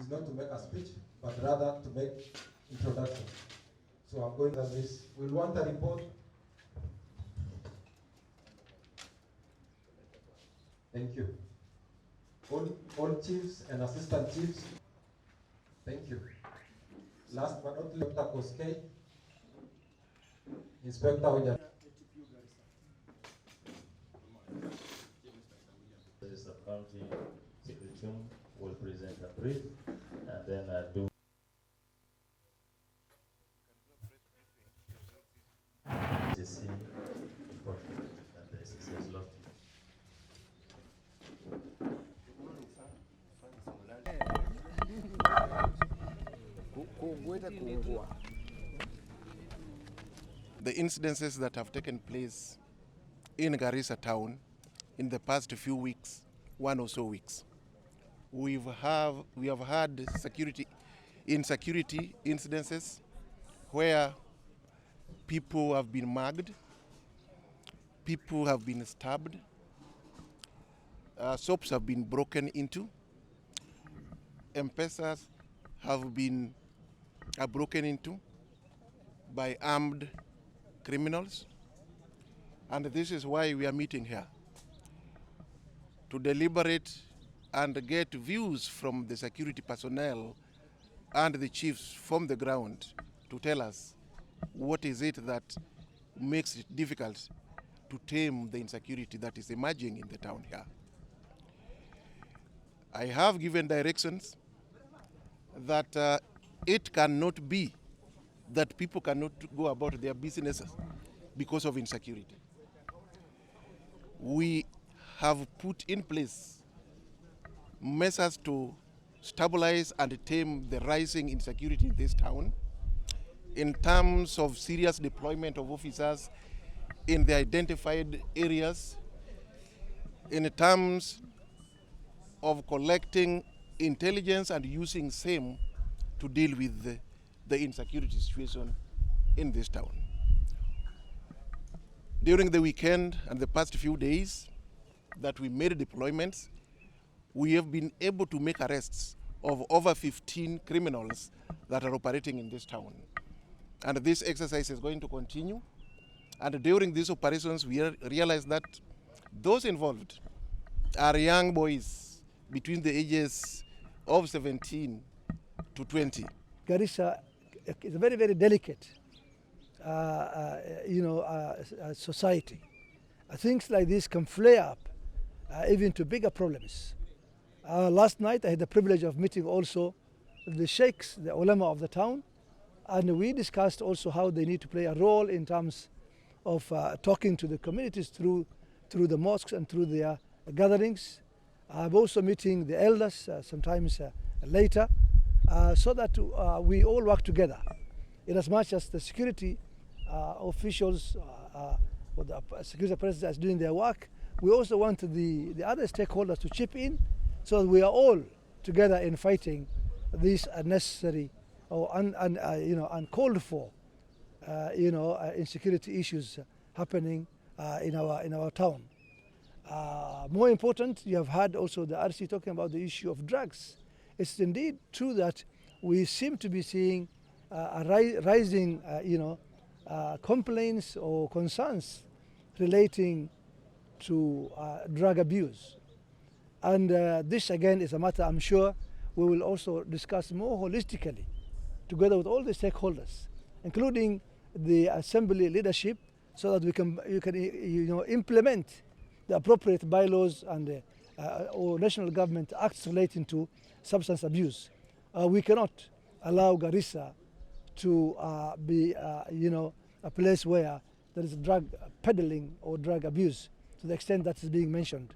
is not to make a speech, but rather to make introduction. So I'm going to this. We'll want a report. Thank you. All chiefs and assistant chiefs. Thank you. Last but not least, Dr. Koskei, Inspector Oja. The county secretary will present a brief and then do. The incidences that have taken place in Garissa town in the past few weeks, 1 or so weeks, we have had insecurity incidences where people have been mugged, people have been stabbed, shops have been broken into, M-Pesas have been broken into by armed criminals. And this is why we are meeting here, to deliberate and get views from the security personnel and the chiefs from the ground to tell us what is it that makes it difficult to tame the insecurity that is emerging in the town here. I have given directions that it cannot be that people cannot go about their businesses because of insecurity. We have put in place measures to stabilize and tame the rising insecurity in this town in terms of serious deployment of officers in the identified areas, in terms of collecting intelligence and using same to deal with the insecurity situation in this town. During the weekend and the past few days that we made deployments, we have been able to make arrests of over 15 criminals that are operating in this town. And this exercise is going to continue. And during these operations, we realized that those involved are young boys between the ages of 17 to 20. Garissa is a very, very delicate, society. Things like this can flare up even to bigger problems. Last night I had the privilege of meeting also the sheikhs, the ulama of the town, and we discussed also how they need to play a role in terms of talking to the communities through the mosques and through their gatherings. I'm also meeting the elders sometimes later, so that we all work together. In as much as the security officials or the security apparatus are doing their work, we also want the other stakeholders to chip in, so that we are all together in fighting these unnecessary or uncalled for insecurity issues happening in our town. More important, you have heard also the RC talking about the issue of drugs. It's indeed true that we seem to be seeing rising complaints or concerns relating to drug abuse. And this again is a matter I'm sure we will also discuss more holistically together with all the stakeholders, including the assembly leadership, so that you can implement the appropriate bylaws and or national government acts relating to substance abuse. We cannot allow Garissa to be a place where there is drug peddling or drug abuse to the extent that is being mentioned.